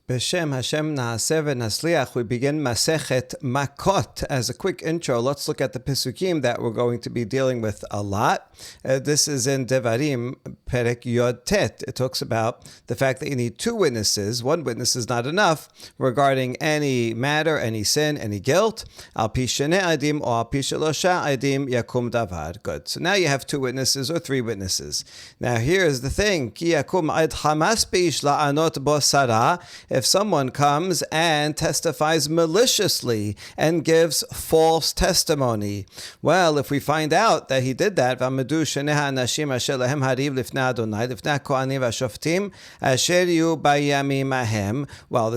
B'Shem Hashem Na'aseh V'Nasliach, we begin Masechet Makkot. As a quick intro, let's look at the Pesukim that we're going to be dealing with a lot. This is in Devarim, Perek Yod Tet. It talks about the fact that you need two witnesses. One witness is not enough regarding any matter, any sin, any guilt. Al pi shnei adim or al pi shelosha adim yakum davar. Good. So now you have two witnesses or three witnesses. Now here's the thing. Ki yakum ad hamas beish la'anot bo sarah. If someone comes and testifies maliciously and gives false testimony, well, if we find out that he did that, well, the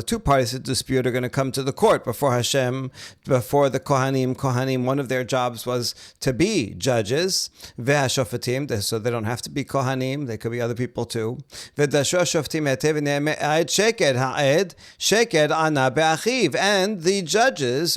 two parties of dispute are going to come to the court before Hashem, before the Kohanim. One of their jobs was to be judges, so they don't have to be Kohanim, they could be other people too. And the judges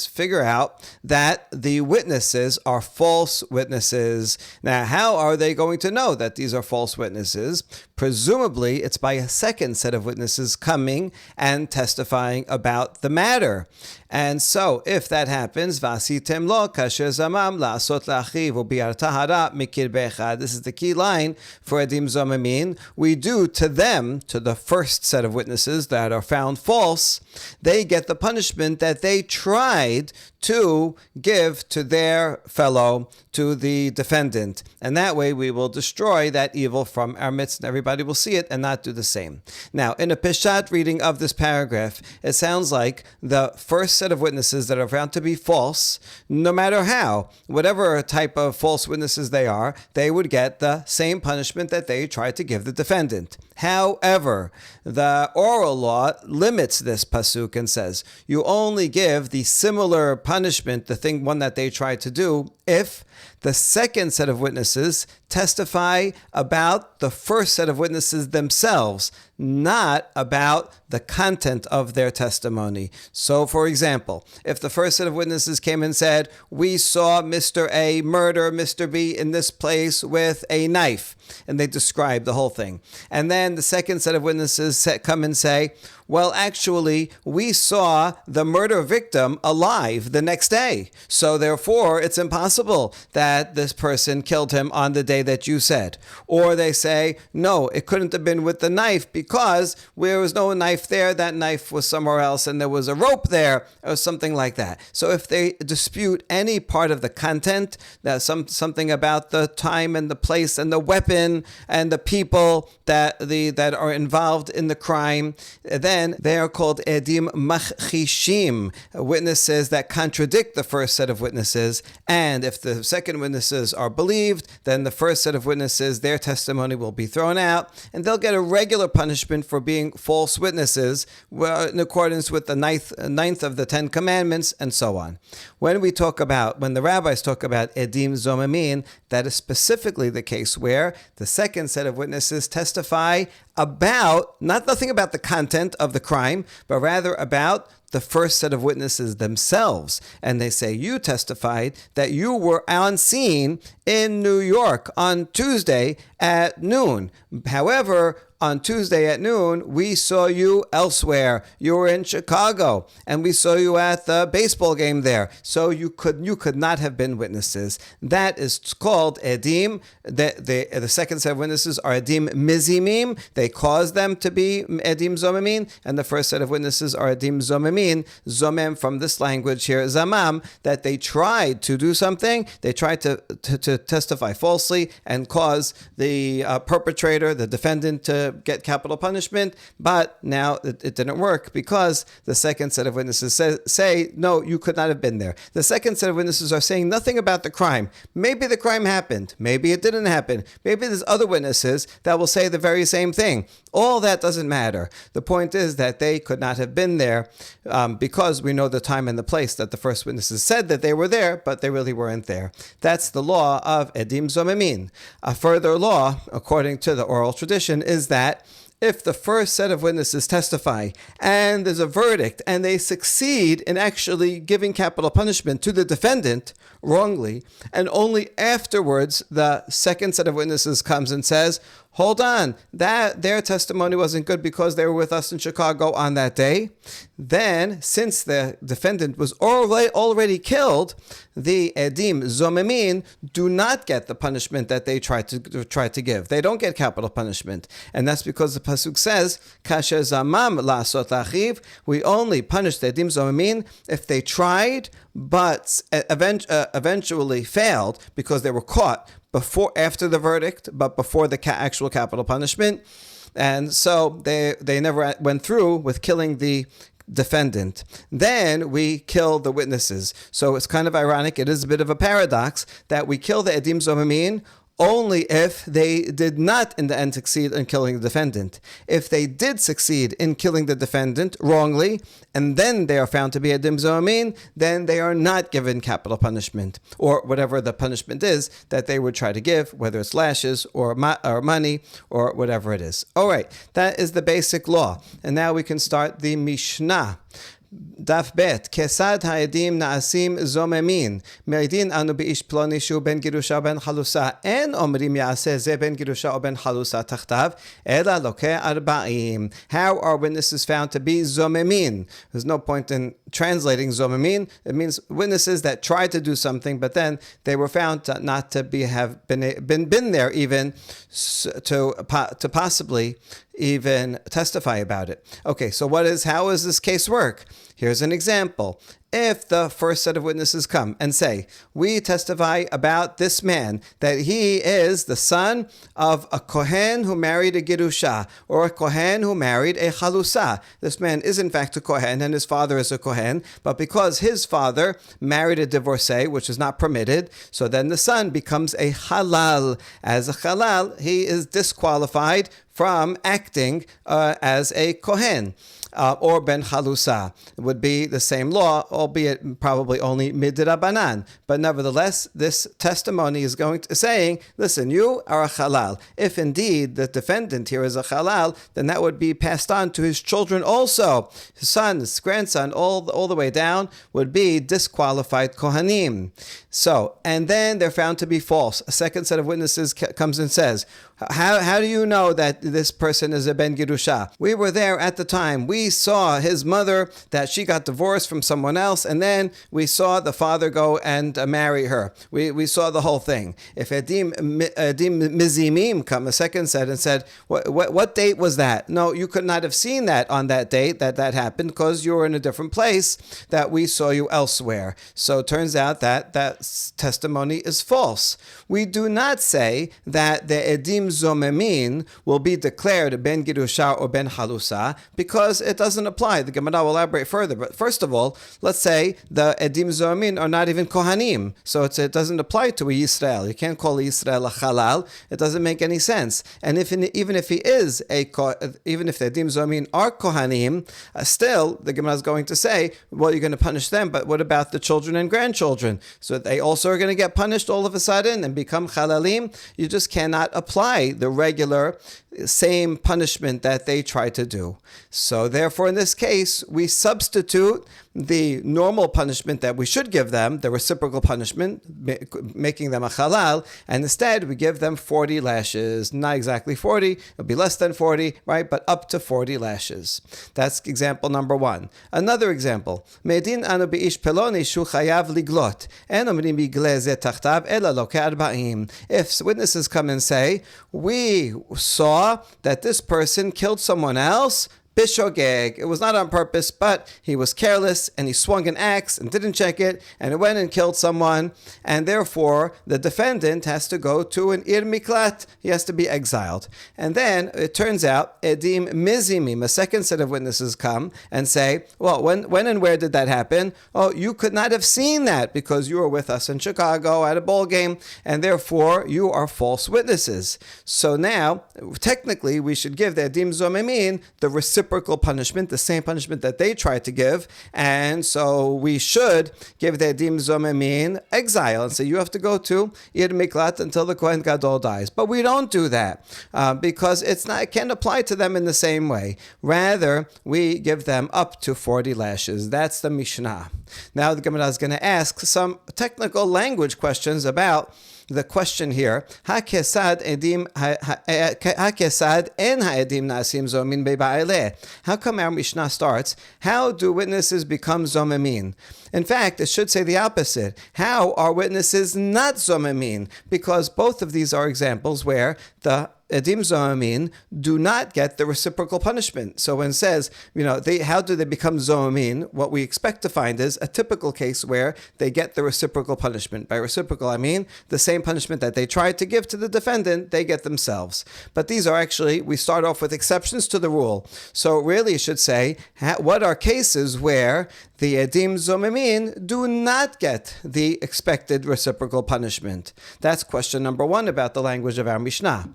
figure out that the witnesses are false witnesses. Now, how are they going to know that these are false witnesses? Presumably, it's by a second set of witnesses coming and testifying about the matter. And so, if that happens, v'asitem lo kasher zamam la'asot la'achiv u'bi'ar tahara mikir be'echad. This is the key line for edim zomamin. We do to them, to the first set of witnesses that are found false, they get the punishment that they tried to give to their fellow, to the defendant. And that way we will destroy that evil from our midst, and everybody will see it and not do the same. Now, in a Peshat reading of this paragraph, it sounds like the first set of witnesses that are found to be false, no matter how, whatever type of false witnesses they are, they would get the same punishment that they tried to give the defendant. However, the oral law limits this pasuk and says, you only give the similar punishment, one that they tried to do, if the second set of witnesses testify about the first set of witnesses themselves, not about the content of their testimony. So, for example, if the first set of witnesses came and said, we saw Mr. A murder Mr. B in this place with a knife, and they describe the whole thing. And then the second set of witnesses come and say, well, actually, we saw the murder victim alive the next day. So therefore, it's impossible that this person killed him on the day that you said. Or they say, no, it couldn't have been with the knife because there was no knife there. That knife was somewhere else and there was a rope there or something like that. So if they dispute any part of the content, something about the time and the place and the weapon and the people that are involved in the crime, then they are called edim machishim, witnesses that contradict the first set of witnesses. And if the second witnesses are believed, then the first set of witnesses, their testimony will be thrown out, and they'll get a regular punishment for being false witnesses in accordance with the ninth of the 10 Commandments, and so on. When the rabbis talk about edim zomamin, that is specifically the case where the second set of witnesses testify about, nothing about the content of the crime, but rather about the first set of witnesses themselves. And they say, you testified that you were on scene in New York on Tuesday at noon. However, on Tuesday at noon, we saw you elsewhere. You were in Chicago, and we saw you at the baseball game there. So you could not have been witnesses. That is called edim. The second set of witnesses are edim mizimim. They cause them to be edim zomamin, and the first set of witnesses are edim zomamin. Zomem from this language here, zamam, that they tried to do something. They tried to testify falsely and cause the perpetrator, the defendant, to get capital punishment, but now it didn't work because the second set of witnesses say, no, you could not have been there. The second set of witnesses are saying nothing about the crime. Maybe the crime happened. Maybe it didn't happen. Maybe there's other witnesses that will say the very same thing. All that doesn't matter. The point is that they could not have been there because we know the time and the place that the first witnesses said that they were there, but they really weren't there. That's the law of edim zomamin. A further law, according to the oral tradition, is that if the first set of witnesses testify and there's a verdict and they succeed in actually giving capital punishment to the defendant wrongly, and only afterwards the second set of witnesses comes and says, hold on, that their testimony wasn't good because they were with us in Chicago on that day. Then, since the defendant was already killed, the edim zomemin do not get the punishment that they try to give. They don't get capital punishment, and that's because the pasuk says, "Kasher zamam la'asot lachiv." We only punish the edim zomemin if they tried, but eventually failed because they were caught after the verdict, but before the actual capital punishment, and so they never went through with killing the defendant. Then we kill the witnesses. So it's kind of ironic. It is a bit of a paradox that we kill the edim zomemin only if they did not in the end succeed in killing the defendant. If they did succeed in killing the defendant wrongly, and then they are found to be edim zomemin, then they are not given capital punishment, or whatever the punishment is that they would try to give, whether it's lashes or money or whatever it is. All right, that is the basic law. And now we can start the Mishnah. דף ב' כיצד העדים נעשים זוממים? מעידין אנו באיש פלוני שהוא בן גירושה או בן חלוסה. אין אומרים יעשה זה בן גירושה או בן חלוסה תחתיו, אלא לוקח 40. How are witnesses found to be zomemin? There's no point in translating zomemin. It means witnesses that tried to do something, but then they were found not to have been there even to possibly even testify about it. Okay, so how does this case work? Here's an example. If the first set of witnesses come and say, we testify about this man, that he is the son of a Kohen who married a Gerusha, or a Kohen who married a Chalusa. This man is in fact a Kohen, and his father is a Kohen, but because his father married a divorcee, which is not permitted, so then the son becomes a Halal. As a Halal, he is disqualified from acting as a Kohen. Or ben chalusa. It would be the same law, albeit probably only midrabanan. But nevertheless, this testimony is saying, listen, you are a halal. If indeed the defendant here is a halal, then that would be passed on to his children also. His son, his grandson, all the way down would be disqualified kohanim. So, and then they're found to be false. A second set of witnesses comes and says, how do you know that this person is a ben girusha? We were there at the time. We saw his mother, that she got divorced from someone else, and then we saw the father go and marry her. We saw the whole thing. If edim mizimim come, a second set and said, what date was that? No, you could not have seen that on that date that happened because you were in a different place, that we saw you elsewhere. So it turns out that testimony is false. We do not say that the edim zomemin will be declared ben girusha or ben halusa because it doesn't apply. The Gemara will elaborate further. But first of all, let's say the edim zomemin are not even kohanim, so it doesn't apply to a Yisrael. You can't call a Yisrael a halal. It doesn't make any sense. And even if the edim zomemin are kohanim, still the Gemara is going to say, well, you're going to punish them, but what about the children and grandchildren? So they also are going to get punished all of a sudden and become halalim. You just cannot apply the regular same punishment that they try to do. So therefore, in this case, we substitute the normal punishment that we should give them, the reciprocal punishment, making them a halal, and instead we give them 40 lashes. Not exactly 40, it'll be less than 40, right? But up to 40 lashes. That's example number one. Another example, Medin anu beish peloni shu chayav liglot, en omrim bigle ze tachtav ela lo ke40. If witnesses come and say, we saw that this person killed someone else, Bishogeg. It was not on purpose, but he was careless and he swung an axe and didn't check it and it went and killed someone, and therefore the defendant has to go to an ir miklat. He has to be exiled. And then it turns out edim mizimim, a second set of witnesses come and say, well, when and where did that happen? Oh, you could not have seen that because you were with us in Chicago at a ball game, and therefore you are false witnesses. So now, technically, we should give the edim zomemin the reciprocal punishment, the same punishment that they tried to give, and so we should give the edim zomemin exile and say you have to go to ir miklat until the Kohen Gadol dies. But we don't do that because it can't apply to them in the same way. Rather, we give them up to 40 lashes. That's the Mishnah. Now the Gemara is going to ask some technical language questions about the question here, hakesad en ha'edim nasim zomin beba'aleh? How come our Mishnah starts, how do witnesses become zomemin? In fact, it should say the opposite. How are witnesses not zomemin? Because both of these are examples where the edim zomemin do not get the reciprocal punishment. So when it says, how do they become zomemin? What we expect to find is a typical case where they get the reciprocal punishment. By reciprocal, I mean the same punishment that they tried to give to the defendant, they get themselves. But these are actually, we start off with exceptions to the rule. So really it should say, what are cases where the edim zomemin do not get the expected reciprocal punishment? That's question number one about the language of our Mishnah.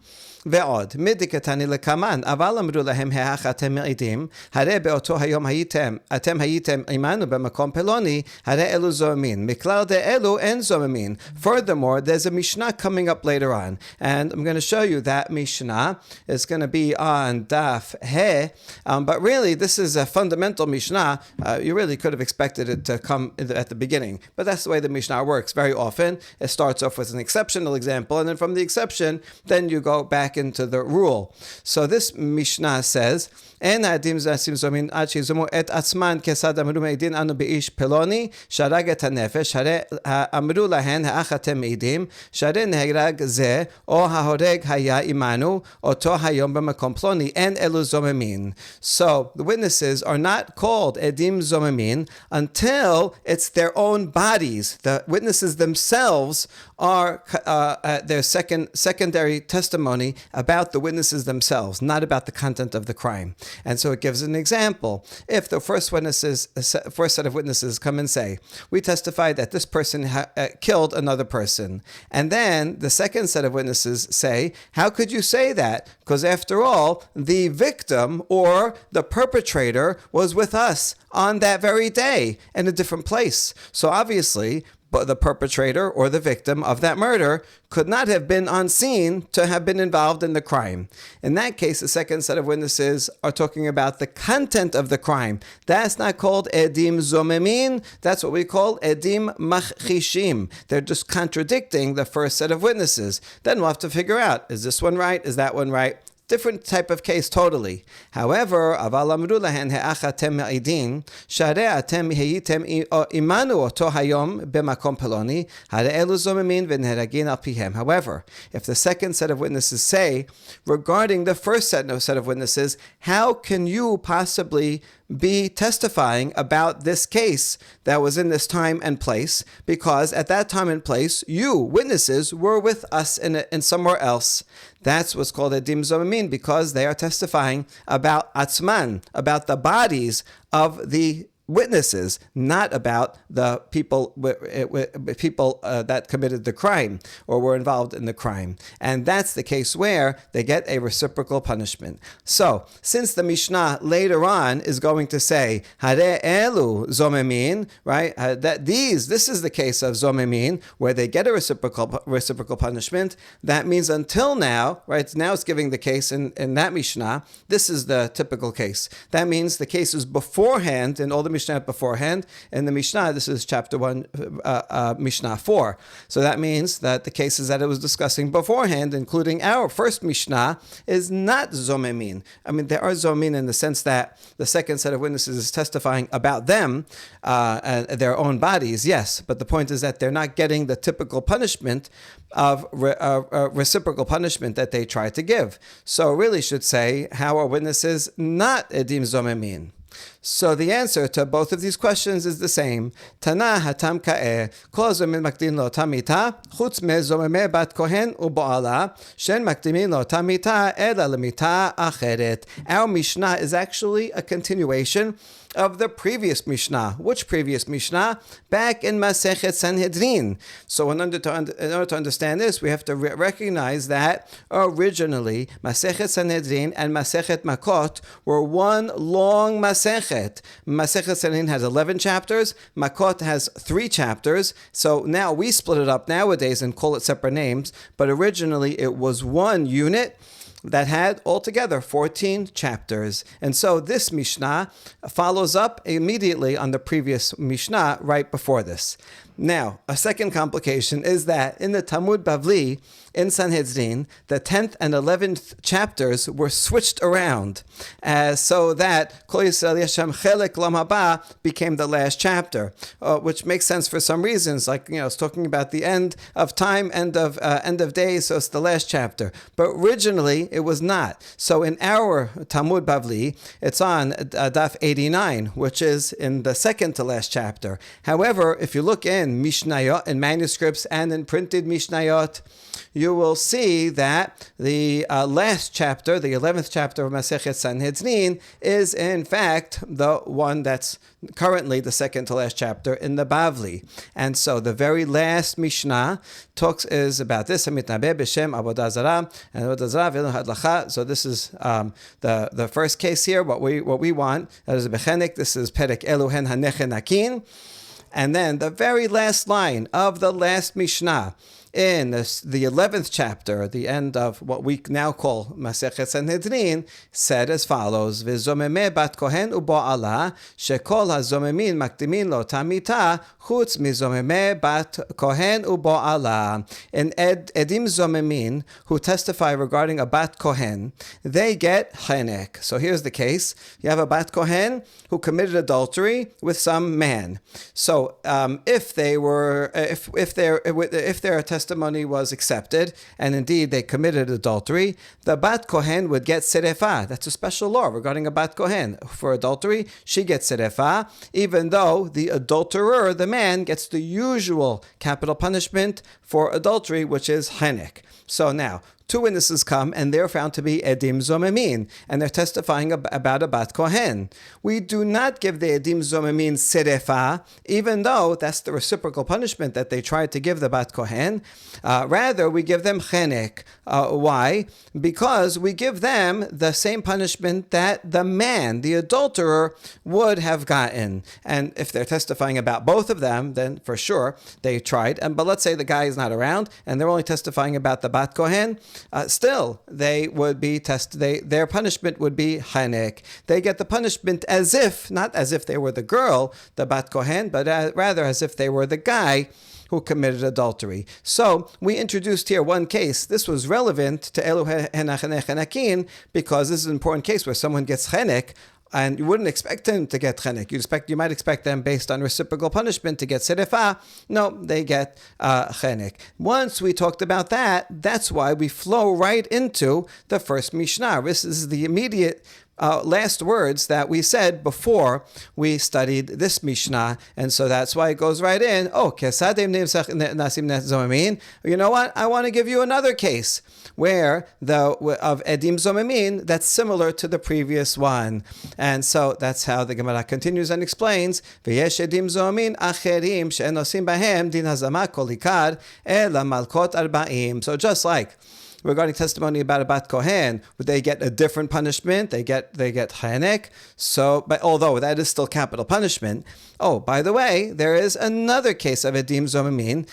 ועוד, מדיקתני לקמן, אבל אמרו להם, האח אתם מעידים, הרי באותו היום אתם הייתם עמנו במקום פלוני, הרי אלו זוממין. מכלל דאלו אין זוממין. Furthermore, there's a Mishnah coming up later on, and I'm going to show you that Mishnah. It's going to be on Daf He, but really this is a fundamental Mishnah. You really could have expected it to come at the beginning, but that's the way the Mishnah works. Very often, it starts off with an exceptional example, and then from the exception, then you go back into the rule. So this Mishnah says, אין העדים זעשים זומין עד שיזומו את עצמן כיצד אמרו מעידין אנו באיש פלוני שהרג את הנפש, הרי אמרו להן האח אתם מעידים שהרי נהרג זה או ההורג היה עמנו אותו היום במקום פלוני, אין אלו זוממין. So the witnesses are not called edim zomemin until it's their own bodies. The witnesses themselves are their secondary testimony about the witnesses themselves, not about the content of the crime. And so it gives an example. If the first set of witnesses come and say, we testify that this person killed another person. And then the second set of witnesses say, how could you say that? Because after all, the victim or the perpetrator was with us on that very day in a different place. So obviously, but the perpetrator or the victim of that murder could not have been on scene to have been involved in the crime. In that case, the second set of witnesses are talking about the content of the crime. That's not called edim zomemin. That's what we call edim machchishim. They're just contradicting the first set of witnesses. Then we'll have to figure out, is this one right? Is that one right? Different type of case totally. However, אבל אמרו להן, האח אתם מעידים, שהרי אתם הייתם עמנו אותו היום במקום פלוני, הרי אלו זוממים ונהרגין על פיהם. However, if the second set of witnesses say, regarding the first set of witnesses, how can you possibly be testifying about this case that was in this time and place? Because at that time and place, you, witnesses, were with us in somewhere else. That's what's called edim zomemin, because they are testifying about atzman, about the bodies of the witnesses, not about the people that committed the crime or were involved in the crime. And that's the case where they get a reciprocal punishment. So, since the Mishnah later on is going to say, Hare elu zomemin, right? This is the case of zomemin, where they get a reciprocal punishment. That means until now, right? Now it's giving the case in that Mishnah. This is the typical case. That means the cases beforehand, in all the Mishnah beforehand. In the Mishnah, this is chapter 1, Mishnah 4. So that means that the cases that it was discussing beforehand, including our first Mishnah, is not zomemin. I mean, there are zomemin in the sense that the second set of witnesses is testifying about them, their own bodies, yes. But the point is that they're not getting the typical punishment of reciprocal punishment that they try to give. So really should say, how are witnesses not edim zomemin? So the answer to both of these questions is the same. Tana hatam ka'eh, kol zomin makdim lo tamita, chutz me zomeme bat kohen u'bo'ala, shen makdimin lo tamita, ela lemita acheret. Our Mishnah is actually a continuation of the previous Mishnah. Which previous Mishnah? Back in Masechet Sanhedrin. So in order to understand this, we have to recognize that originally Masechet Sanhedrin and Masechet Makkot were one long Masechet. Masechet Sanhedrin has 11 chapters. Makkot has 3 chapters. So now we split it up nowadays and call it separate names. But originally it was one unit. that had altogether 14 chapters. And so this Mishnah follows up immediately on the previous Mishnah right before this. Now, a second complication is that in the Talmud Bavli, in Sanhedrin, the 10th and 11th chapters were switched around, so that Kol Yisrael Yeshem Chelek Lam Haba became the last chapter, which makes sense for some reasons. Like, it's talking about the end of time, end of days, so it's the last chapter. But originally, it was not. So in our Talmud Bavli, it's on Daf 89, which is in the second to last chapter. However, if you look in Mishnayot, in manuscripts and in printed Mishnayot, you will see that the last chapter, the 11th chapter of Masechet Sanhedrin, is in fact the one that's currently the second to last chapter in the Bavli. And so the very last Mishnah is about this, Mitnabeh b'shem Avodah Zarah, and Avodah Zarah v'ilun hadlacha. So this is the first case here, what we want. That is Bechenik, this is Perek Eluhen Hanechenakin. And then the very last line of the last Mishnah in the 11th chapter, the end of what we now call Masechet Sanhedrin, said as follows: V'zomemeh bat kohen u'bo'ala shekol hazomemin makdimin lo tamita chutz mizomemeh bat kohen u'bo'ala. In edim zomemin, who testify regarding a bat kohen, they get chenek. So here's the case: you have a bat kohen who committed adultery with some man. So if their testimony was accepted, and indeed they committed adultery, the bat kohen would get serefah. That's a special law regarding a bat kohen. For adultery, she gets serefah, even though the adulterer, the man, gets the usual capital punishment for adultery, which is chenek. So now, two witnesses come, and they're found to be edim zomemin, and they're testifying about a bat kohen. We do not give the edim zomemin serefah, even though that's the reciprocal punishment that they tried to give the bat kohen. Rather, we give them chenek. Why? Because we give them the same punishment that the man, the adulterer, would have gotten. And if they're testifying about both of them, then for sure they tried. But let's say the guy is not around, and they're only testifying about the bat kohen. Still, they would be their punishment would be chenek. They get the punishment as if, not as if they were the girl, the bat kohen, but rather as if they were the guy who committed adultery. So we introduced here one case. This was relevant to Elu Henachenakin because this is an important case where someone gets chenek, and you wouldn't expect them to get chenek. You might expect them, based on reciprocal punishment, to get serefah. No, they get chenek. Once we talked about that, that's why we flow right into the first Mishnah. This is the immediate last words that we said before we studied this Mishnah, and so that's why it goes right in. Oh, you know what? I want to give you another case where of edim zomemin that's similar to the previous one, and so that's how the Gemara continues and explains. V'yesh edim zomemin acherim she'enosim bahem din hazama kol ikar ela malkot arba'im. So just like regarding testimony about a bat kohen, would they get a different punishment? They get chenek. So, but although that is still capital punishment. Oh, by the way, there is another case of edim zomemin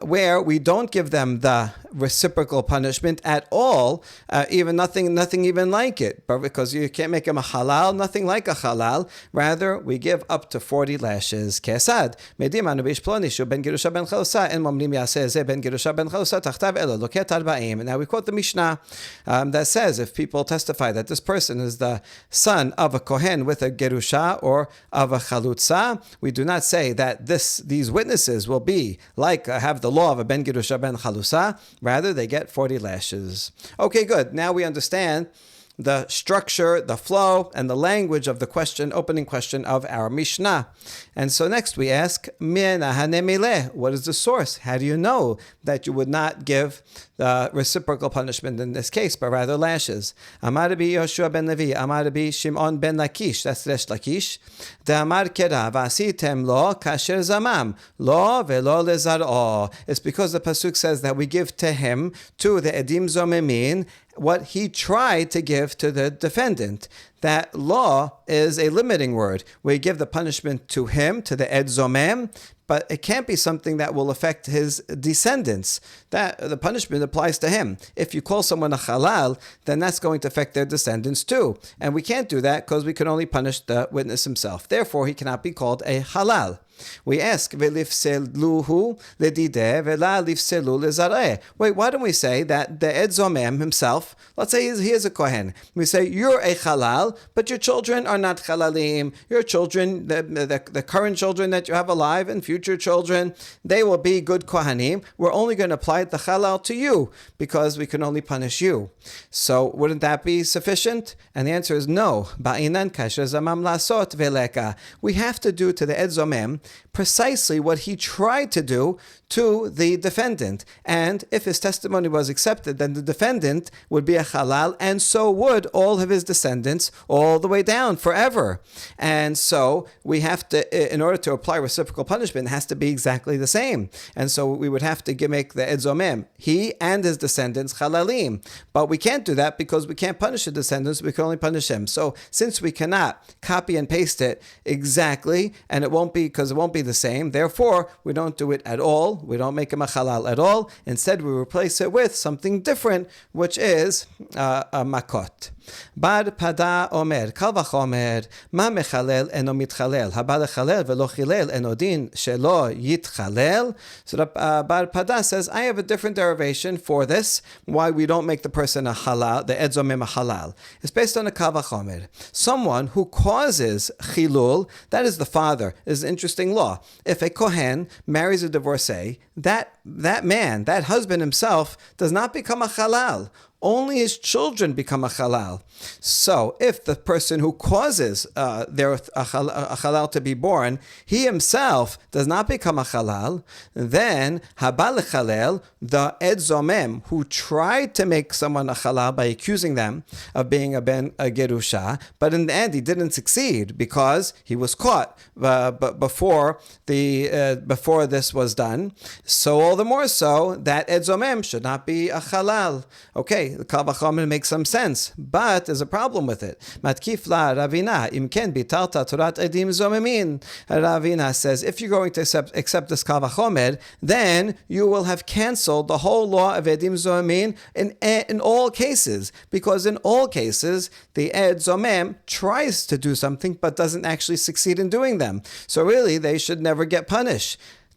where we don't give them the reciprocal punishment at all, even nothing even like it. But because you can't make him a halal, nothing like a halal. Rather, we give up to 40 lashes. Kesad medim anu b'ishploni shu ben girusha ben chalusa en momnim yaseh ze ben girusha ben chalusa tachtav elo loket arba'im. And now we quote the Mishnah that says if people testify that this person is the son of a kohen with a gerusha or of a chalutza, we do not say that these witnesses will be like have the law of a ben gerusha ben chalusa. Rather, they get 40 lashes. Okay, good. Now we understand the structure, the flow, and the language of the opening question of our Mishnah. And so next we ask, what is the source? How do you know that you would not give the reciprocal punishment in this case, but rather lashes? Amar Rabbi Yoshua ben Levi, Amar Rabbi Shimon ben Lakish, that's Resh Lakish, De'amar kera v'asitem lo kasher zamam, lo velo lezar'o. It's because the pasuk says that we give to him, to the edim zomemin, what he tried to give to the defendant. That law is a limiting word. We give the punishment to him, to the ed zomem, but it can't be something that will affect his descendants. That the punishment applies to him. If you call someone a halal, then that's going to affect their descendants too. And we can't do that because we can only punish the witness himself. Therefore, he cannot be called a halal. We ask, "Velifseluhu ledideh vela lifselu lezareh." Wait, why don't we say that the ed zomem himself, let's say he is a kohen, we say, you're a halal, but your children are not halalim. Your children, the current children that you have alive and future children, they will be good kohanim. We're only going to apply the halal to you because we can only punish you. So wouldn't that be sufficient? And the answer is no. Ba'inan kasher zamam lasot veleka. We have to do to the ed zomem precisely what he tried to do to the defendant. And if his testimony was accepted, then the defendant would be a halal, and so would all of his descendants all the way down forever. And so we have to, in order to apply reciprocal punishment, it has to be exactly the same. And so we would have to make the ed zomem, he and his descendants, halalim. But we can't do that because we can't punish the descendants, we can only punish him. So since we cannot copy and paste it exactly, and it won't be, because it won't be the same, therefore we don't do it at all. We don't make him a halal at all. Instead, we replace it with something different, which is a Makkot. Bar pada omer, kal vachomer, ma mechalel eno mitchalel, haba lechalel velo chilel eno din shelo yitchalel. So the Bar pada says, I have a different derivation for this, why we don't make the person a halal, the ed zomem a halal. It's based on a kal vachomer. Someone who causes chilul, that is the father, is an interesting law. If a kohen marries a divorcee, that man, that husband himself, does not become a halal. Only his children become a halal. So, if the person who causes a halal to be born, he himself does not become a halal, then haba lechalel, the ed zomem, who tried to make someone a halal by accusing them of being a gerusha, but in the end he didn't succeed because he was caught before this was done. So all the more so that ed zomem should not be a halal. Okay. The Kal Vachomer makes some sense, but there's a problem with it. Matkif la Ravina, imken bitalta Torat edim zomemin. Ravina says, if you're going to accept this Kal Vachomer, then you will have canceled the whole law of edim zomemin in all cases, because in all cases, the ed zomem tries to do something, but doesn't actually succeed in doing them. So really, they should never get punished.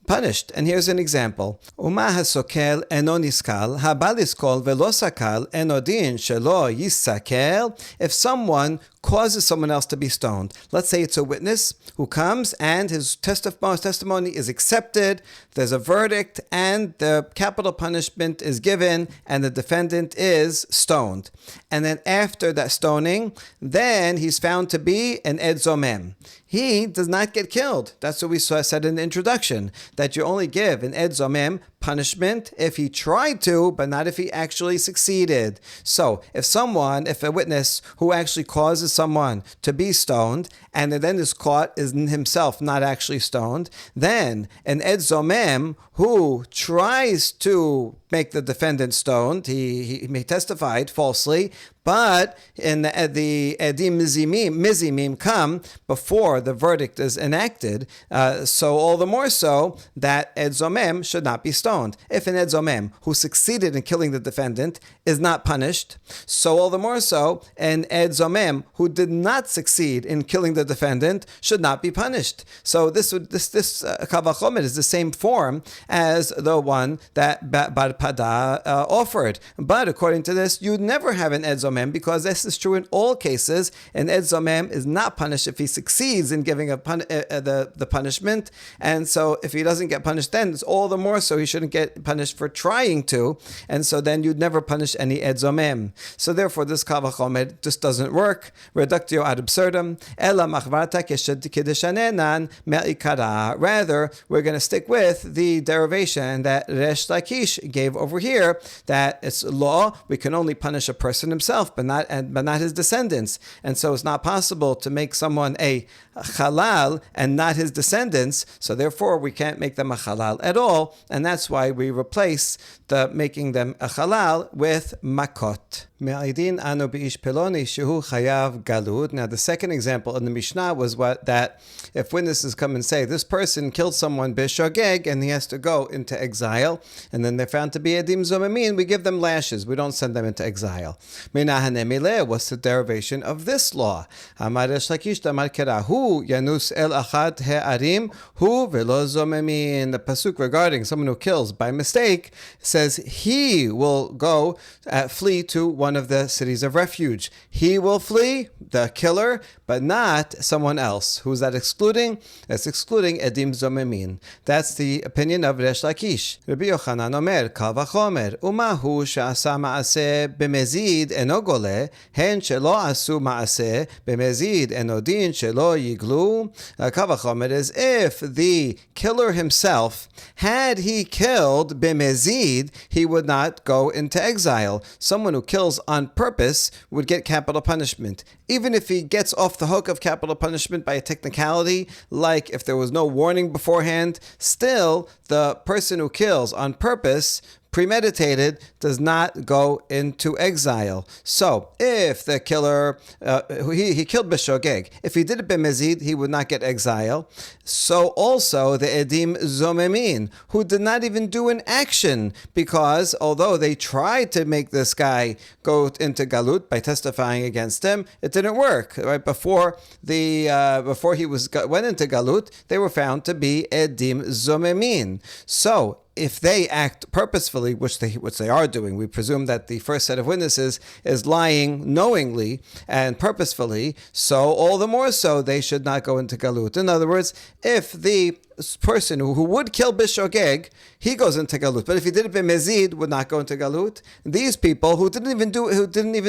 And here's an example. Uma hasokel eno niskal, haba liskol velo sakal eno din shelo yisakel. If someone causes someone else to be stoned, let's say it's a witness who comes and his testimony is accepted, there's a verdict, and the capital punishment is given, and the defendant is stoned. And then after that stoning, then he's found to be an ed zomem. He does not get killed. That's what we said in the introduction, that you only give an ed zomem punishment if he tried to, but not if he actually succeeded. So if a witness who actually causes someone to be stoned and then is caught is himself not actually stoned, then an ed zomem who tries to make the defendant stoned, he testified falsely, but in the edim mizimim come before the verdict is enacted, so all the more so that ed zomem should not be stoned. If an ed zomem who succeeded in killing the defendant is not punished, so all the more so an ed zomem who did not succeed in killing the defendant should not be punished. So this Kal Vachomer is the same form as the one that Bar Pada offered. But according to this, you'd never have an ed zomem, because this is true in all cases. An ed zomem is not punished if he succeeds in giving the punishment, and so if he doesn't get punished, then it's all the more so he shouldn't get punished for trying to, and so then you'd never punish any ed zomem. So therefore, this Kal Vachomer just doesn't work. Reductio ad absurdum. Ela machvarta kedeshanenan me'ikara. Rather, we're going to stick with the derivation that Resh Lakish gave over here, that it's law, we can only punish a person himself, but not his descendants. And so it's not possible to make someone a halal and not his descendants, so therefore we can't make them a halal at all, and that's why we replace the making them a halal with Makkot. Me'idin anu b'ish peloni shehu chayav galut. Now, the second example in the Mishnah was that if witnesses come and say this person killed someone b'shogeg and he has to go into exile, and then they're found to be edim zomemin, we give them lashes. We don't send them into exile. Menahanemile, what's the derivation of this law? Amar Resh Lakish damar kerahu yanus el achad he'arim hu velo zomemin. The pasuk regarding someone who kills by mistake says he will go flee to one of the cities of refuge. He will flee, the killer, but not someone else. Who's that excluding? That's excluding edim zomemin. That's the opinion of Resh Lakish. Rabbi Yochanan omer, kal vachomer, umahu she'asa ma'aseh b'mezid eno gole, hen shelo asu ma'aseh b'mezid eno din shelo yiglu. Kal vachomer is if the killer himself, had he killed b'mezid, he would not go into exile. Someone who kills on purpose would get capital punishment. Even if he gets off the hook of capital punishment by a technicality, like if there was no warning beforehand, still the person who kills on purpose, premeditated, does not go into exile. So, if the killer, he killed b'shogeg, if he did it b'mezid, he would not get exile. So also the edim zomemin, who did not even do an action, because although they tried to make this guy go into galut by testifying against him, it didn't work. Right before he went into galut, they were found to be edim zomemin. So, if they act purposefully, which they are doing, we presume that the first set of witnesses is lying knowingly and purposefully, so all the more so they should not go into galut. In other words, if the person who would kill b'shogeg, he goes into galut, but if he did it b'mezid, would not go into galut. These people who didn't even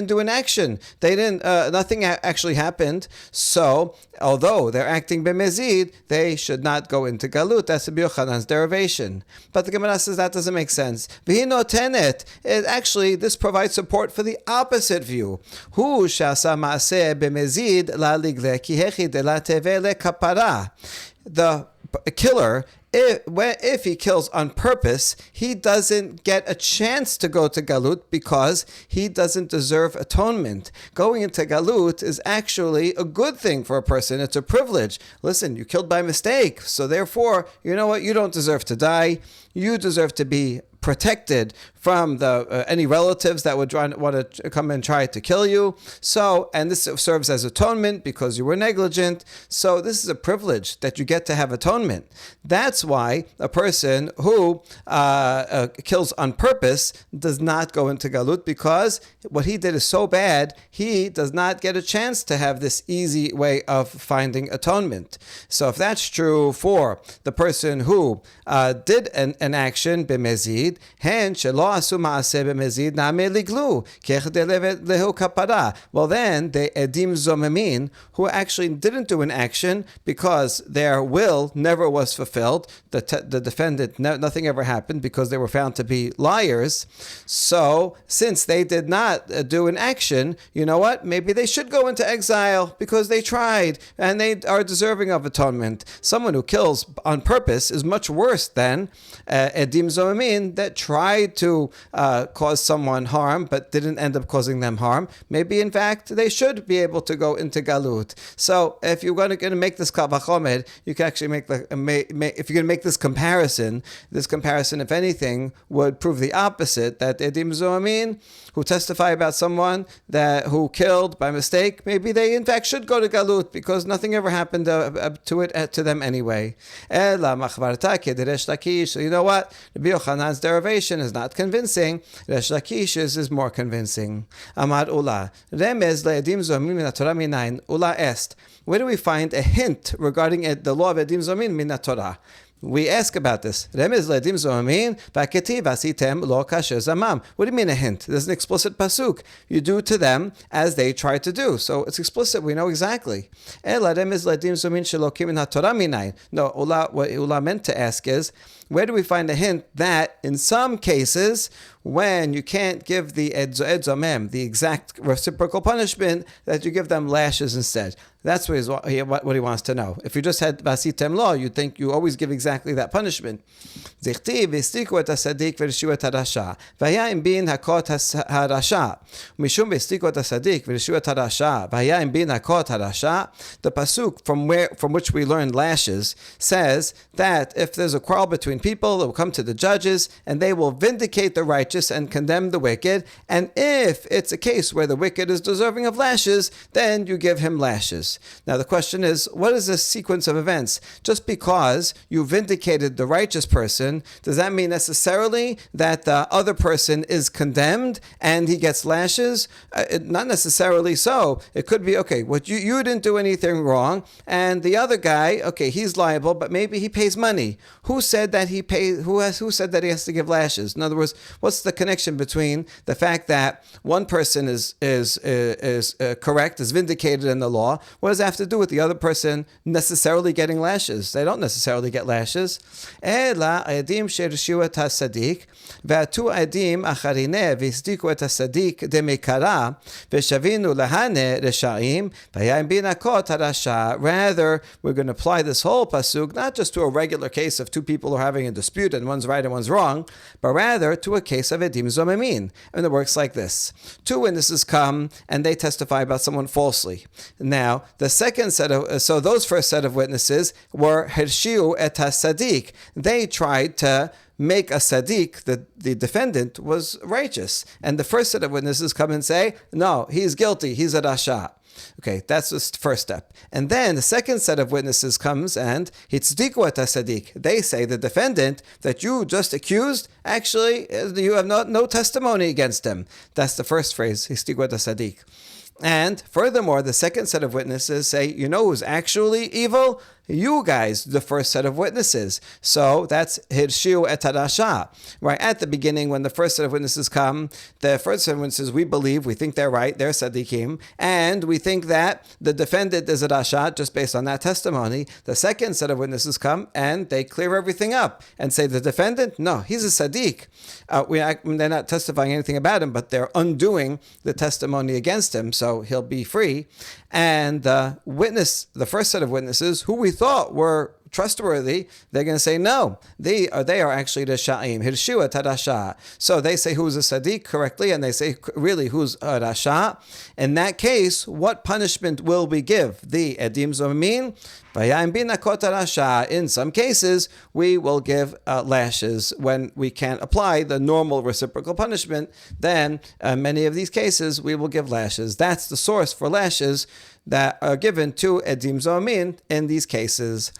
do an action, they didn't. Nothing actually happened. So although they're acting b'mezid, they should not go into galut. That's Rabbi Yochanan's derivation. But the Gemara says that doesn't make sense. V'hinotenet. Actually, this provides support for the opposite view. Hu shasa ma'aseh b'mezid la ligle ki hechi de la teve le kapara. The killer, if he kills on purpose, he doesn't get a chance to go to galut because he doesn't deserve atonement. Going into galut is actually a good thing for a person. It's a privilege. Listen, you killed by mistake, so therefore, you know what? You don't deserve to die. You deserve to be protected from any relatives that would want to come and try to kill you. So, and this serves as atonement because you were negligent. So this is a privilege that you get to have atonement. That's why a person who kills on purpose does not go into galut, because what he did is so bad, he does not get a chance to have this easy way of finding atonement. So if that's true for the person who did an action b'mezid, hen shelo asu ma'aseh b'mezid na'ameh liglu kech lehu kapara. Well, then the edim zomemin, who actually didn't do an action because their will never was fulfilled, the defendant, nothing ever happened because they were found to be liars. So since they did not do an action, you know what? Maybe they should go into exile because they tried and they are deserving of atonement. Someone who kills on purpose is much worse than edim zomemin that tried to cause someone harm but didn't end up causing them harm. Maybe in fact they should be able to go into galut. So if you're going to make this kal vachomer, you can actually if you're going to make this comparison, if anything, would prove the opposite, that edim zomemin who testify about someone who killed by mistake, maybe they in fact should go to galut because nothing ever happened to them anyway. Ela machvarta ke Resh Lakish. So you know what? Rabbi Yochanan's derivation is not convincing. Resh Lakish's is more convincing. Amar Ula. Remez le'edim zomemin min haTorah minayin. Ula asked, where do we find a hint regarding the law of edim zomemin min haTorah? We ask about this. Remez le'edim zomemin v'aketiv asitem lo kasher zamam. What do you mean a hint? There's an explicit pasuk. You do to them as they try to do. So it's explicit. We know exactly. Ela remez le'edim zomemin shelokim min haTorah minayin. No, what Ula meant to ask is, where do we find a hint that in some cases, when you can't give the ed zomem, the exact reciprocal punishment, that you give them lashes instead? That's what he wants to know. If you just had vasitem lo, you'd think you always give exactly that punishment. Zichtiv v'stiku et hasadik v'rishu et harasha. V'haya im bin hakot harasha. Mishum v'stiku et hasadik v'rishu et harasha. V'haya im bin hakot harasha. The pasuk from which we learn lashes says that if there's a quarrel between people, it will come to the judges and they will vindicate the righteous and condemn the wicked. And if it's a case where the wicked is deserving of lashes, then you give him lashes. Now the question is, what is this sequence of events? Just because you vindicated the righteous person, does that mean necessarily that the other person is condemned and he gets lashes? Not necessarily so. It could be, okay, what you didn't do anything wrong, and the other guy, okay, he's liable, but maybe he pays money. Who said that he pays? Who said that he has to give lashes? In other words, what's the connection between the fact that one person is correct, is vindicated in the law? What does that have to do with the other person necessarily getting lashes? They don't necessarily get lashes. Ela adim sherishu et hasadik ve'atu adim acharine v'isdiku et hasadik demekara ve'shavinu lahane reshaim v'yayim binakot harasha. Rather, we're going to apply this whole pasuk not just to a regular case of two people who are having a dispute and one's right and one's wrong, but rather to a case of edim zomemin. And it works like this. Two witnesses come and they testify about someone falsely. Now, the second set of, so those first set of witnesses were Hirshiu et HaSadik. They tried to make a Sadiq, the defendant, was righteous. And the first set of witnesses come and say, no, he's guilty, he's a Rasha. Okay, that's the first step. And then the second set of witnesses comes and Hitzdiku et HaSadik. They say the defendant that you just accused, actually, you have no testimony against him. That's the first phrase, Hitzdiku et HaSadik. And furthermore, the second set of witnesses say, you know who's actually evil? You guys, the first set of witnesses. So that's Hirshiu et Harasha. Right at the beginning, when the first set of witnesses come, the first set of witnesses, we think they're right, they're Sadiqim, and we think that the defendant is a Rasha just based on that testimony. The second set of witnesses come and they clear everything up and say the defendant, no, he's a Sadiq. They're not testifying anything about him, but they're undoing the testimony against him, so he'll be free. And the first set of witnesses, who we thought were trustworthy, they're going to say no. They are actually the Sha'im, Hirshu et Harasha. So they say who's a Sadiq correctly, and they say really who's a Rasha. In that case, what punishment will we give? The Edim Zomin, Vayayim binakot harasha. In some cases, we will give lashes. When we can't apply the normal reciprocal punishment, then in many of these cases, we will give lashes. That's the source for lashes that are given to Edim Zomin in these cases.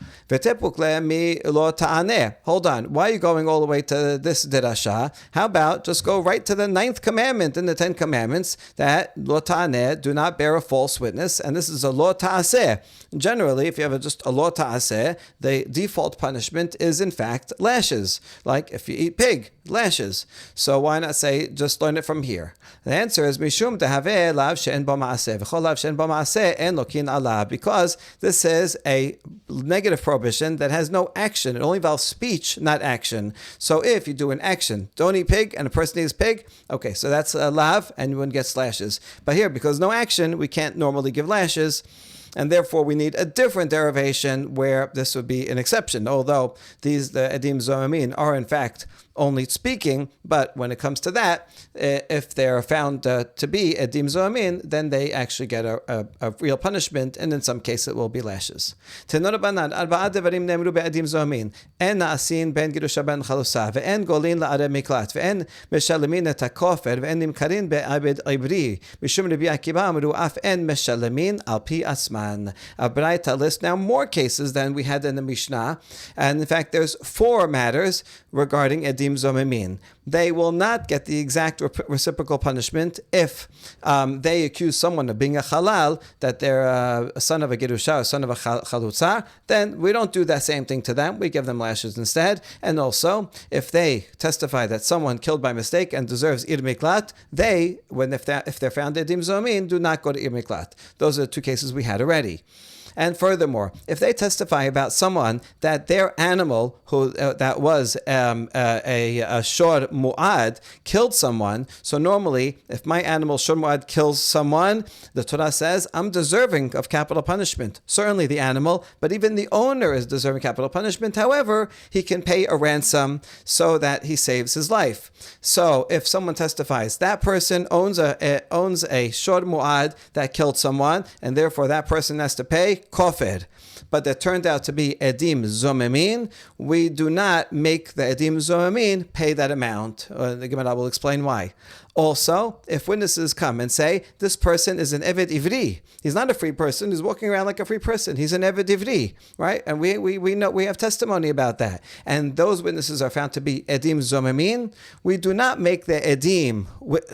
Hold on, why are you going all the way to this dirasha? How about just go right to the 9th commandment in the 10 commandments, that lo ta'aneh, do not bear a false witness, and this is a lo ta'aseh. Generally, if you have just a lo ta'aseh, the default punishment is in fact lashes. Like if you eat pig, lashes. So why not say, just learn it from here? The answer is mishum dehaveh lav she'en bo ma'aseh v'chol lav she'en bo ma'aseh en lokin Allah, because this is a negative prohibition that has no action. It only involves speech, not action. So if you do an action, don't eat pig, and a person eats pig, okay, so that's a lav, and one gets lashes. But here, because no action, we can't normally give lashes, and therefore we need a different derivation where this would be an exception, although the Edim Zomamin are in fact only speaking, but when it comes to that, if they're found to be Edim Zomamin, then they actually get a real punishment, and in some cases it will be lashes. Tenor Banan, Arba'a Devarim Nemru be'Edim Zomamin, En na'asin ben girusha ben chalusa, ve'en golin la'arei miklat, ve'en meshalemin et ha'kofer, ve'en nimkarin be'abed ibri, mishum Rabbi Akiva amru af en meshalemin al pi asman. Braita lists now more cases than we had in the Mishnah, and in fact there's 4 matters regarding Edim Zomamin. They will not get the exact reciprocal punishment if they accuse someone of being a halal, that they're a son of a girusha, a son of a chalutza. Then we don't do that same thing to them. We give them lashes instead. And also, if they testify that someone killed by mistake and deserves ir miklat, if they're found Edim Zomamin, do not go to ir miklat. Those are the 2 cases we had already. And furthermore, if they testify about someone that their animal who that was a shor mu'ad killed someone, so normally if my animal shor mu'ad kills someone, the Torah says I'm deserving of capital punishment. Certainly the animal, but even the owner is deserving capital punishment. However, he can pay a ransom so that he saves his life. So if someone testifies that person owns a shor mu'ad that killed someone, and therefore that person has to pay kofir, but that turned out to be edim zomemin, we do not make the edim zomemin pay that amount. The Gemara will explain why. Also, if witnesses come and say, this person is an Eved Ivri, he's not a free person, he's walking around like a free person, he's an Eved Ivri, right? And we know, we have testimony about that. And those witnesses are found to be Edim Zomemin. We do not make the Edim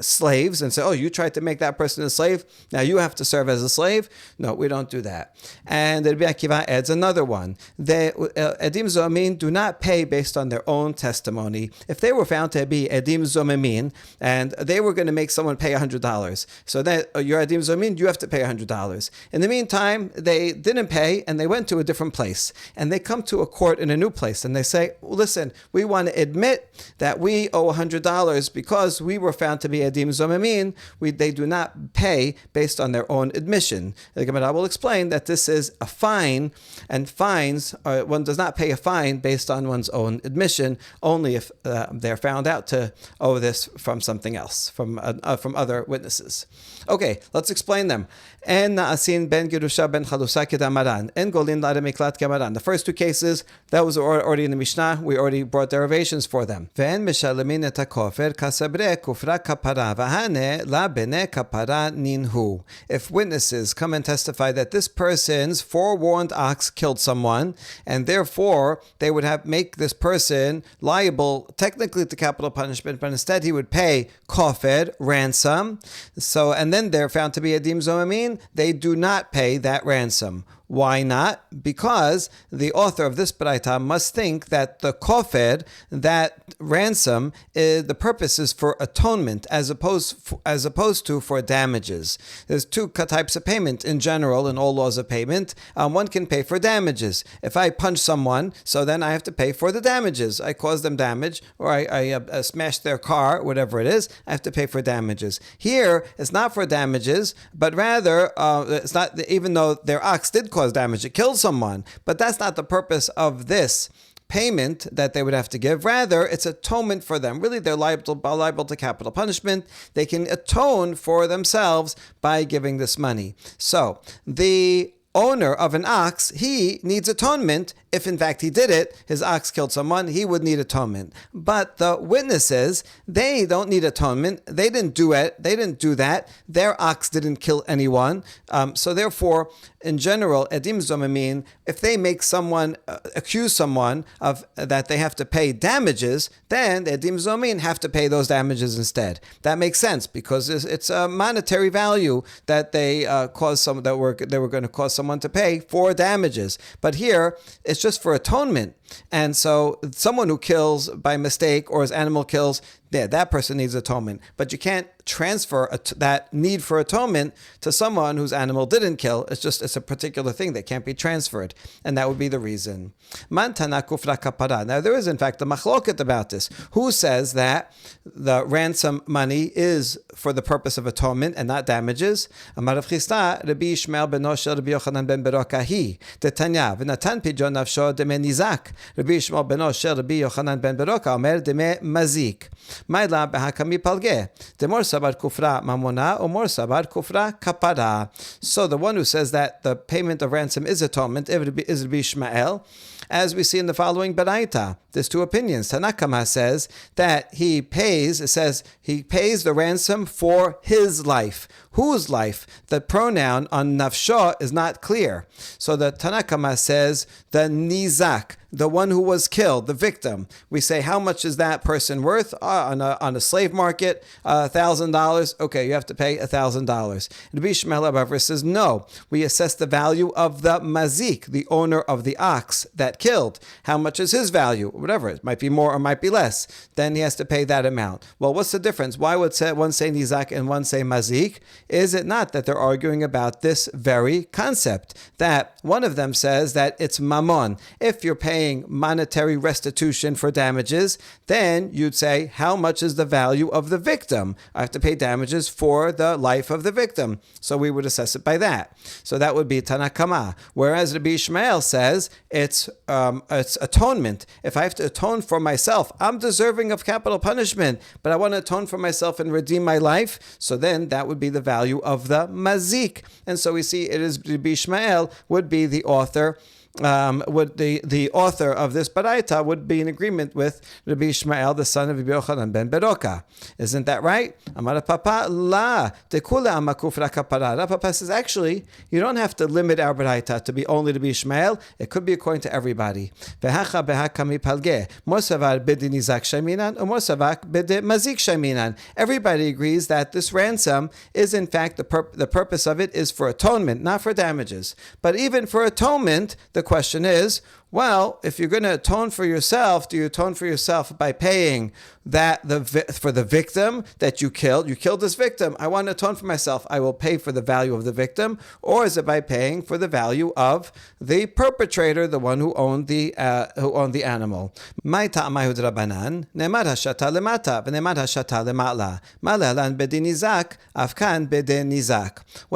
slaves and say, oh, you tried to make that person a slave, now you have to serve as a slave. No, we don't do that. And Rabbi Akiva adds another one. The Edim Zomemin do not pay based on their own testimony. If they were found to be Edim Zomemin, and they were going to make someone pay $100. So that you're Adim Zomin, you have to pay $100. In the meantime, they didn't pay and they went to a different place. And they come to a court in a new place and they say, well, listen, we want to admit that we owe $100 because we were found to be Adim Zomin. They do not pay based on their own admission. The Gemara will explain that this is a fine, and fines, one does not pay a fine based on one's own admission, only if they're found out to owe this from something else, from other witnesses. Okay, let's explain them. En na'asin ben girusha ben chalusa kedamaran. En golin la miklat kamaran. The first two cases, that was already in the Mishnah. We already brought derivations for them. Ve'en mishalemin et hakofer kasabre kufra kapara v'hane la bene kapara ninhu. If witnesses come and testify that this person's forewarned ox killed someone, and therefore they would make this person liable technically to capital punishment, but instead he would pay kofer, ransom. So, and then they're found to be Adim Zomamin, they do not pay that ransom. Why not? Because the author of this Baraita must think that the kofer, that ransom, the purpose is for atonement as opposed to for damages. There's two types of payment in general in all laws of payment. One can pay for damages. If I punch someone, so then I have to pay for the damages. I caused them damage, or I smashed their car, whatever it is, I have to pay for damages. Here, it's not for damages, but rather, it's not, even though their ox did cause damage, it killed someone, but that's not the purpose of this payment that they would have to give. Rather, it's atonement for them. Really, they're liable to capital punishment. They can atone for themselves by giving this money. So the owner of an ox, he needs atonement. If in fact he did it, his ox killed someone, he would need atonement. But the witnesses, they don't need atonement. They didn't do it. They didn't do that. Their ox didn't kill anyone. So therefore, in general, edim zomamin, if they make someone accuse someone of that they have to pay damages, then the edim zomamin have to pay those damages instead. That makes sense because it's a monetary value that they they were going to cause someone to pay for damages. But here, it's just for atonement. And so someone who kills by mistake or his animal kills, that person needs atonement. But you can't transfer that need for atonement to someone whose animal didn't kill. It's a particular thing that can't be transferred. And that would be the reason. Mantana kufra kapara. Now there is in fact a machloket about this. Who says that the ransom money is for the purpose of atonement and not damages? Amar Rav Chisda, Rabbi Yishmael ben Osher, Rabbi Yochanan ben Berokahi, Tetanya, v'natan pidyon nafsho deme nizak. Rabbi Yishmael ben Osher, Rabbi Yochanan ben Beroka, Omer deme mazik. Maila behakami palge. Demor sabar kufra mamona, umor sabar kufra kapara. So the one who says that the payment of ransom is atonement is Rabbi Yishmael, as we see in the following Baraita. There's two opinions. Tanakama says that he pays the ransom for his life. Whose life? The pronoun on nafsho is not clear. So the Tanakama says the nizak, the one who was killed, the victim. We say, how much is that person worth? On a slave market, $1,000. Okay, you have to pay $1,000. Rabbi Yishmael Abavar says, no. We assess the value of the mazik, the owner of the ox that killed. How much is his value? Whatever, it might be more or might be less. Then he has to pay that amount. Well, what's the difference? Why would one say nizak and one say mazik? is it not that they're arguing about this very concept? That one of them says that it's mammon. If you're paying monetary restitution for damages, then you'd say, how much is the value of the victim? I have to pay damages for the life of the victim. So we would assess it by that. So that would be Tanakama. Whereas Rabbi Ishmael says it's atonement. If I have to atone for myself, I'm deserving of capital punishment, but I want to atone for myself and redeem my life. So then that would be the value of the mazik. And so we see it is Rabbi Ishmael would be the author. Would the author of this baraita would be in agreement with Rabbi Ishmael, the son of Rabbi Yochanan ben Beroka. Isn't that right? Amar Papa la tekula amakufra kapara. Papa says actually you don't have to limit our baraita to be only Rabbi Ishmael. It could be according to everybody. Vehacha behakami palge mosavar b'di nizak sheminan or mosavak b'di mazik sheminan. Everybody agrees that this ransom is in fact the purpose of it is for atonement, not for damages. But even for atonement, the question is, well, if you're going to atone for yourself, do you atone for yourself by paying for the victim that you killed? You killed this victim. I want to atone for myself. I will pay for the value of the victim. Or is it by paying for the value of the perpetrator, the one who owned the animal? What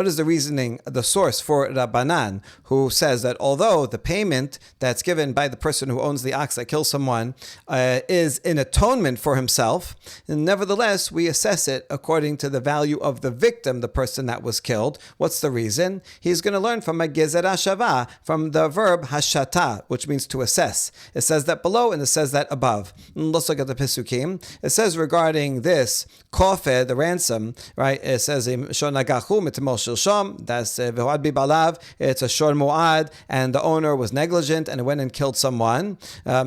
is the reasoning, the source for Rabbanan, who says that although the payment that's given by the person who owns the ox that kills someone is in atonement for himself, and nevertheless we assess it according to the value of the victim, the person that was killed. What's the reason? He's going to learn from a gezerah shava, from the verb hashata, which means to assess. It says that below and it says that above. Let's look at the Pesukim. It says regarding this kofeh, the ransom, right? It says shonagachu mitimol shilshom. That's v'hoad bibalav. It's a shor muad, and the owner was negligent and it went and killed someone.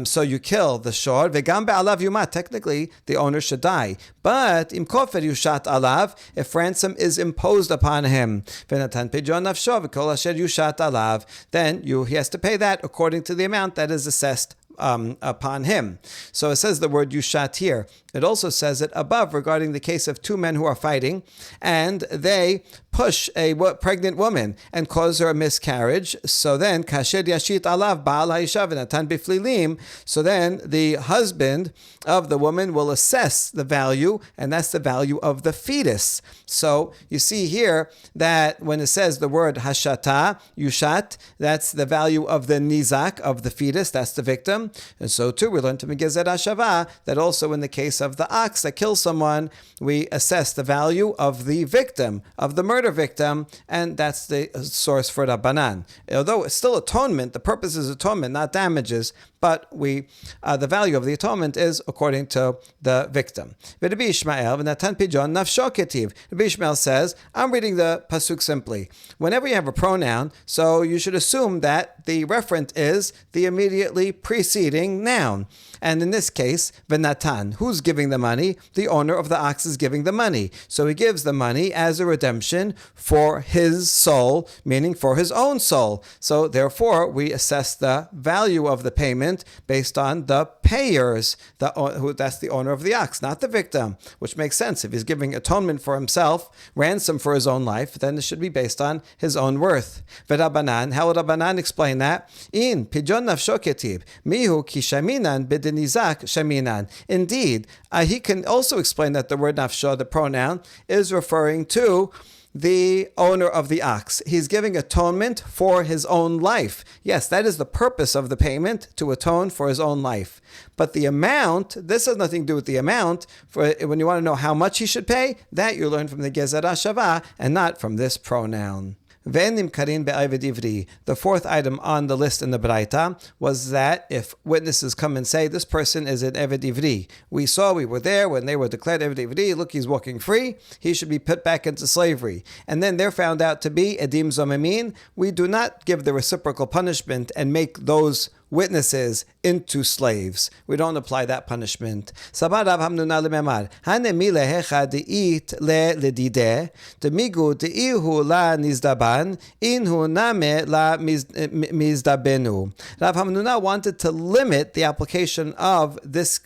So you kill the shor. V'gam be'alav yumat. Technically, the owner should die. But im kofer yushat alav, if ransom is imposed upon him, v'natan pidyon nafsho v'kol asher yushat alav, then he has to pay that according to the amount that is assessed upon him. So it says the word yushat here. It also says it above regarding the case of two men who are fighting and they push a pregnant woman and cause her a miscarriage. So then, kasher yashit alav baal ha'isha v'natan biflilim. So then the husband of the woman will assess the value, and that's the value of the fetus. So you see here that when it says the word hashata, yushat, that's the value of the nizak, of the fetus, that's the victim. And so too, we learned to Gezerah Shava that also in the case of the ox that kills someone, we assess the value of the victim, of the murder victim, and that's the source for Rabbanan. Although it's still atonement, the purpose is atonement, not damages, but the value of the atonement is according to the victim. Rabbi Ishmael says, I'm reading the pasuk simply. Whenever you have a pronoun, so you should assume that the referent is the immediately preceding noun. And in this case, v'natan, who's giving the money? The owner of the ox is giving the money. So he gives the money as a redemption for his soul, meaning for his own soul. So therefore, we assess the value of the payment based on the payers, that's the owner of the ox, not the victim, which makes sense. If he's giving atonement for himself, ransom for his own life, then it should be based on his own worth. V'Rabbanan, how would Rabbanan explain that? In pidyon nafsho ketib, mihu ki shaminan b'denizak shaminan. Indeed, he can also explain that the word nafsho, the pronoun, is referring to the owner of the ox. He's giving atonement for his own life. Yes, that is the purpose of the payment, to atone for his own life. But the amount, this has nothing to do with the amount. For when you want to know how much he should pay, that you learn from the Gezerah Shava and not from this pronoun. The fourth item on the list in the Braita was that if witnesses come and say, this person is an Eved Ivri, we were there when they were declared Eved Ivri, look, he's walking free, he should be put back into slavery. And then they're found out to be Edim Zomemin, we do not give the reciprocal punishment and make those witnesses into slaves. We don't apply that punishment. Sabar Rav Hamnuna lememar. Hanemi lehecha deit le ledideh. Demigu deihu la nizdaban. Inhu name la mizdabenu. Rav Hamnuna wanted to limit the application of this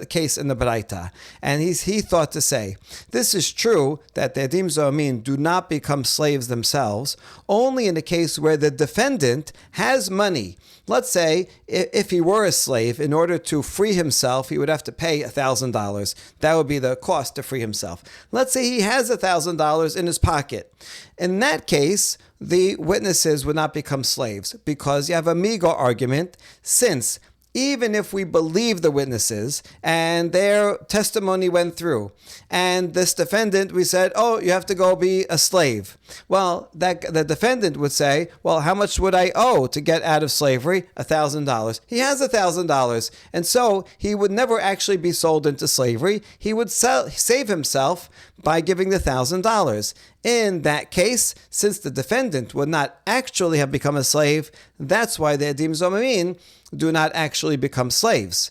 case in the Baraita. And he thought to say, this is true that the Edim Zomin do not become slaves themselves, only in a case where the defendant has money. Let's say if he were a slave, in order to free himself, he would have to pay $1,000. That would be the cost to free himself. Let's say he has $1,000 in his pocket. In that case, the witnesses would not become slaves because you have a migo argument, since even if we believe the witnesses and their testimony went through, and this defendant, we said, oh, you have to go be a slave. Well, the defendant would say, well, how much would I owe to get out of slavery? $1,000. He has $1,000. And so he would never actually be sold into slavery. He would save himself by giving the $1,000. In that case, since the defendant would not actually have become a slave, that's why the Edim Zomim do not actually become slaves.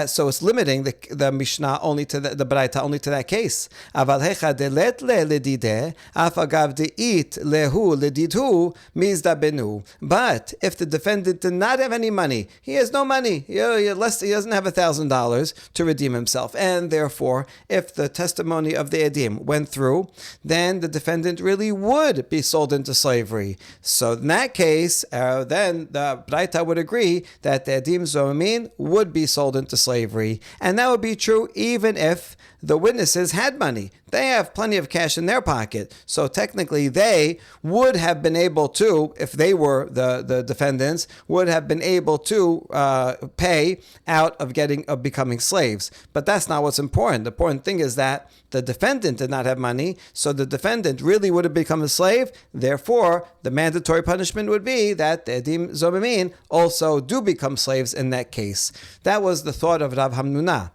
So it's limiting the Mishnah only to the Baraita only to that case. Aval hecha delet le ledideh, af agav deit lehu ledidhu mizda benu. But if the defendant did not have any money, he has no money, he doesn't have $1,000 to redeem himself, and therefore, if the testimony of the Edim went through, then the defendant really would be sold into slavery. So in that case, then the Baraita would agree that the Edim Zomin would be sold into slavery. And that would be true even if the witnesses had money. They have plenty of cash in their pocket. So technically they would have been able to, if they were the defendants, would have been able to pay out of becoming slaves. But that's not what's important. The important thing is that the defendant did not have money, so the defendant really would have become a slave. Therefore, the mandatory punishment would be that the Edim Zomim also do become slaves in that case. That was the thought of Rav Hamnuna.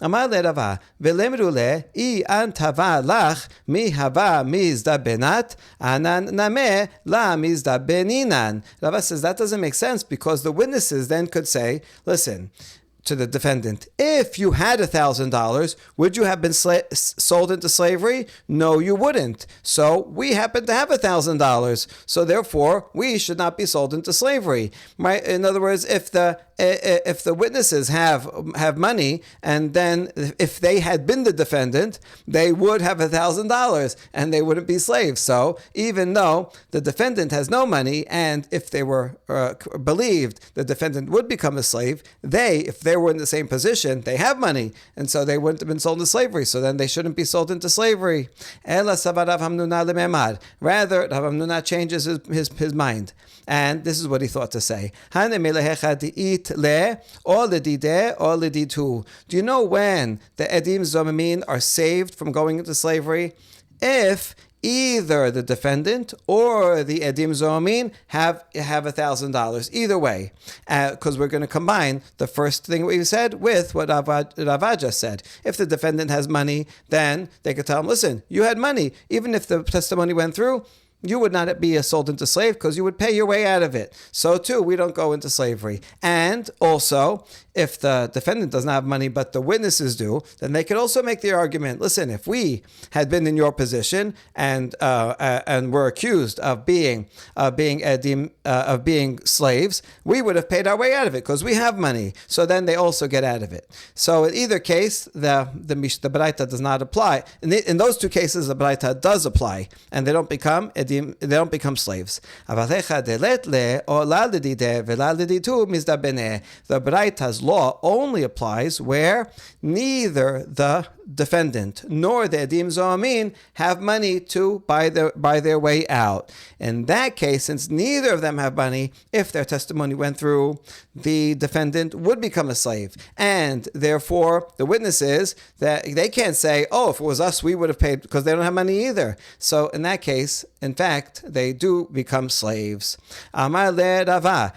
Amar le Rava, velemru le, I antava lach mi hava mizda benat, anan name la mizda beninan. Rava says that doesn't make sense because the witnesses then could say, listen, to the defendant, if you had $1,000, would you have been sold into slavery? No, you wouldn't. So we happen to have $1,000. So therefore, we should not be sold into slavery. Right? In other words, if the witnesses have money, and then if they had been the defendant, they would have $1,000 and they wouldn't be slaves. So even though the defendant has no money, and if they were believed the defendant would become a slave, if they were in the same position, they have money, and so they wouldn't have been sold into slavery. So then they shouldn't be sold into slavery. Ela savar Rav Hamnuna lememar. Rather, Rav Hamnuna changes his mind, and this is what he thought to say. Do you know when the Edim Zomim are saved from going into slavery? If either the defendant or the Edim Zomim have $1,000. Either way, because we're going to combine the first thing we said with what Ravaja said. If the defendant has money, then they could tell him, listen, you had money. Even if the testimony went through, you would not be sold into slave because you would pay your way out of it. So too, we don't go into slavery. And also, if the defendant doesn't have money but the witnesses do, then they could also make the argument, listen, if we had been in your position and were accused of being slaves, we would have paid our way out of it because we have money. So then they also get out of it. So in either case, the Baraita does not apply. In those two cases, the Baraita does apply, and they don't become slaves. The Baraita's law only applies where neither the defendant nor the Edim Zomin have money to buy their way out. In that case, since neither of them have money, if their testimony went through, the defendant would become a slave. And therefore, the witnesses, that they can't say, oh, if it was us, we would have paid, because they don't have money either. So in that case, in fact, they do become slaves. Amar le Rava,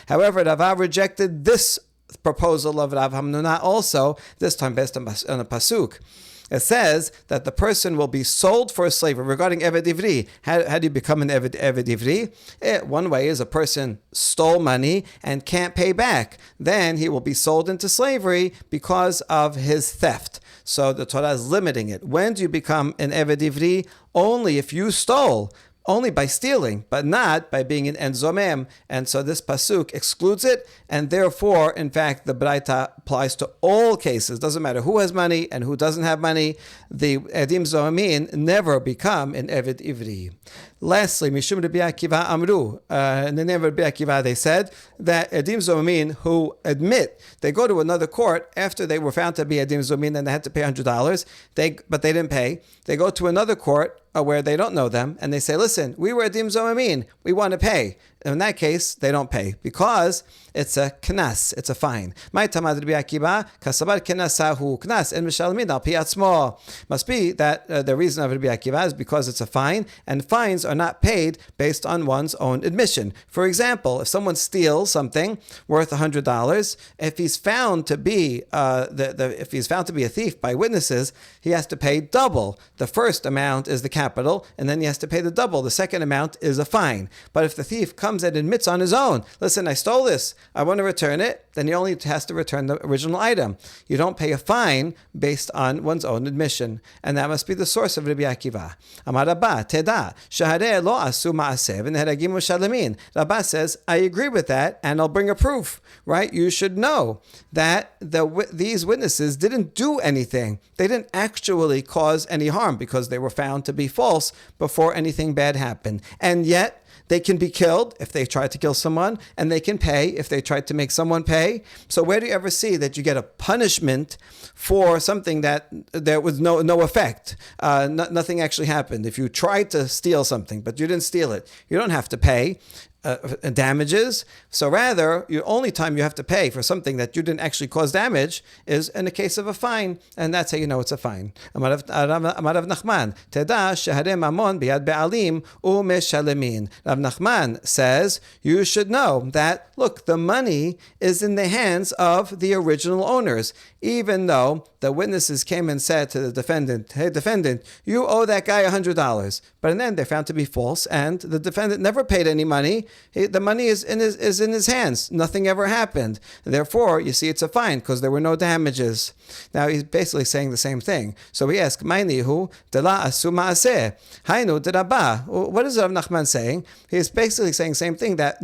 however, Rava rejected this proposal of Rav Hamnuna also, this time based on a pasuk. It says that the person will be sold for slavery. Regarding Eved Ivri, how do you become an Eved Ivri? One way is a person stole money and can't pay back. Then he will be sold into slavery because of his theft. So the Torah is limiting it. When do you become an Eved Ivri? Only if you stole. Only by stealing, but not by being an enzomem. And so this pasuk excludes it, and therefore, in fact, the Braita applies to all cases. Doesn't matter who has money and who doesn't have money. The edim zomin never become an Eved Ivri. Lastly, Mishum Rabbi Akiva Amru, in the name of Rabbi Akiva, they said that edim zomin who admit, they go to another court after they were found to be edim zomin and they had to pay $100, but they didn't pay. They go to another court where they don't know them, and they say, listen, we were edim zomin, we want to pay. In that case, they don't pay because it's a knas, it's a fine. Must be that the reason of Rabbi Akiva is because it's a fine, and fines are not paid based on one's own admission. For example, if someone steals something worth $100, if he's found to be if he's found to be a thief by witnesses, he has to pay double. The first amount is the capital, and then he has to pay the double. The second amount is a fine. But if the thief comes and admits on his own, listen, I stole this, I want to return it, then he only has to return the original item. You don't pay a fine based on one's own admission. And that must be the source of Rabbi Akiva. Amar Rabba, Teda, Shahareh lo asu ma'aseh v'neheragimu shalamin. Rabba says, I agree with that, and I'll bring a proof, right? You should know that these witnesses didn't do anything. They didn't actually cause any harm because they were found to be false before anything bad happened. And yet, they can be killed if they try to kill someone, and they can pay if they try to make someone pay. So where do you ever see that you get a punishment for something that there was no effect? Nothing actually happened. If you tried to steal something, but you didn't steal it, you don't have to pay damages. So rather, the only time you have to pay for something that you didn't actually cause damage is in the case of a fine, and that's how you know it's a fine. Amar Rav Nachman, Teda sheharei mamon biyad be'alim u'meshalemin. Rav Nachman says you should know that, look, the money is in the hands of the original owners, even though the witnesses came and said to the defendant, hey, defendant, you owe that guy $100. But then they're found to be false, and the defendant never paid any money. The money is in his hands. Nothing ever happened. Therefore, you see, it's a fine because there were no damages. Now he's basically saying the same thing. So we ask, Mainihu dela asu ma'aseh hainu derabah. What is Rav Nachman saying? He's basically saying the same thing, that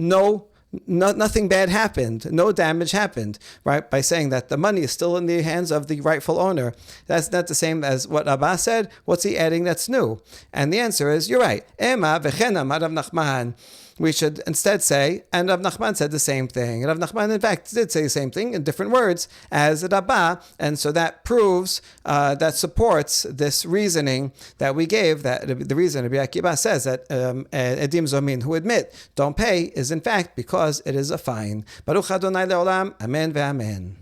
nothing bad happened, no damage happened, right? By saying that the money is still in the hands of the rightful owner. That's not the same as what Abba said. What's he adding that's new? And the answer is, you're right. Ema v'chena Rav Nachman. We should instead say, and Rav Nachman said the same thing. Rav Nachman, in fact, did say the same thing in different words as Rabbah, and so that proves, that supports this reasoning that we gave, that the reason Rabbi Akiva says that Edim Zomin who admit don't pay is in fact because it is a fine. Baruch Adonai Le'olam, Amen ve'amen.